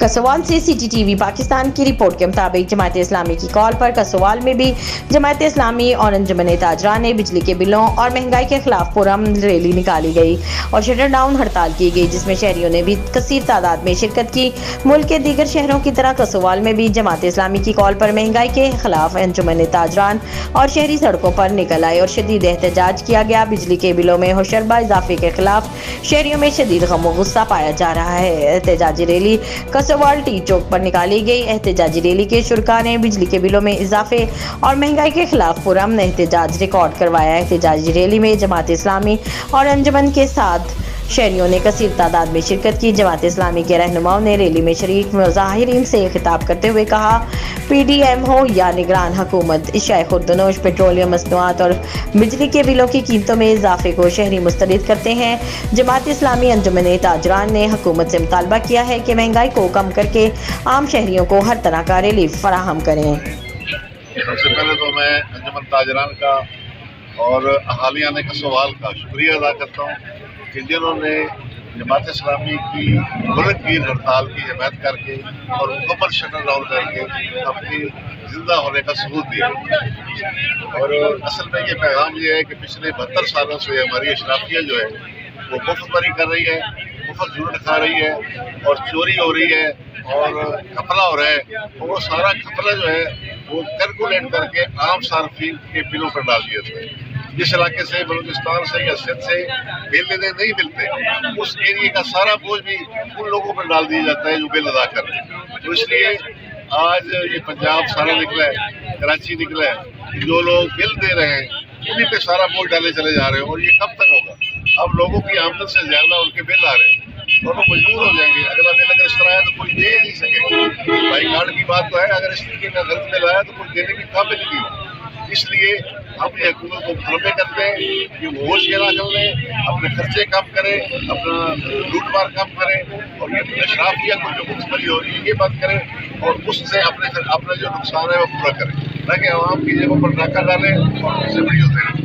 कसोवाल से city TV Pakistan की report के मुताबिक जमात इस्लामी की कॉल पर कसोवाल में भी जमात इस्लामी और अंजुमन ताजरान ने बिजली के बिलों और महंगाई के खिलाफ पुरअमन रैली निकाली गई और शटर डाउन हड़ताल की गई, जिसमें शहरियों ने भी कसीर तादाद में शिरकत की। मुल्क के दीगर शहरों की तरह कसोवाल में भी जमात इस्लामी की कॉल पर महंगाई के खिलाफ अंजुमन ताजरान और शहरी सड़कों पर निकल आए और शदीद एहतजाज किया गया। बिजली के बिलों में होशरबा इजाफे के खिलाफ शहरियों में शदीद गम गुस्सा पाया जा रहा है। एहतजाजी रैली कसोवाल टी चौक पर निकाली गई। एहतजाजी रैली के शुरका ने बिजली के बिलों में इजाफे और महंगाई के खिलाफ पुरअमन एहतजाज रिकॉर्ड करवाया। एहतजाजी रैली में जमात इस्लामी और अंजुमन के साथ शहरियों ने कसीर तादाद में शिरकत की। जमात इस्लामी के रहनुमाओं ने रैली में शरीक मुजाहिरीन से खिताब करते हुए कहा, PDM हो या निगरान हुकूमत, इशाए खुर्दनोश, पेट्रोलियम मसनूआत और बिजली के बिलों की कीमतों में इजाफे को शहरी मुस्तरद करते हैं। जमात इस्लामी अंजुमन ताजरान ने हुकूमत से मुतालबा किया है कि महंगाई को कम करके आम शहरियों को हर तरह का रिलीफ फराहम करें। सबसे पहले तो मैं अंजुमन ताजरान का और अहालिया ने कसोवाल का शुक्रिया अदा करता हूँ कि जिन्होंने जमात इस्लामी की मुल्कगीर हड़ताल की हिमायत करके और मुकम्मल शटर डाउन करके अपनी जिंदा होने का सबूत दिया। और असल में ये पैगाम ये है कि पिछले 72 सालों से हमारी अशराफिया जो है वो मुफ्त बरी कर रही है, मुफ्त झूठ खा रही है और चोरी हो रही है और खपला हो रहा है। और वो सारा खपला जो है वो कैलकुलेट करके आम सार्फिन के बिलों पर डाल दिया था। जिस इलाके से बलूचिस्तान से या सिंध से बिल लेने नहीं मिलते, उस एरिया का सारा बोझ भी उन लोगों पर डाल दिया जाता है जो बिल अदा कर रहे हैं। तो इसलिए आज ये पंजाब सारा निकला है, कराची निकला है, जो लोग बिल दे रहे हैं उन्हीं पे सारा बोझ डाले चले जा रहे हैं। और ये कब तक होगा? अब लोगों की आमदन से ज्यादा उनके बिल आ रहे हैं और वो मजबूर हो जाएंगे। अगला बिल अगर इस तरह आया तो कोई दे नहीं सकेगा। भाई कार्ड की बात तो है, अगर इस तरीके का गलत बिल आया तो कोई देने की काबिल नहीं हो। इसलिए हम ये हुकूमत को मुतलबे करते हैं कि वो होश के ना चलें, अपने खर्चे कम करें, अपना लूटमार कम करें और ये अशराफिया को जो मुख्तली हो रही है ये बंद करें और उससे अपना जो नुकसान है वो पूरा करें, ताकि आवाम की जेबों पर डाका डालें और उनसे बड़ी होते हैं।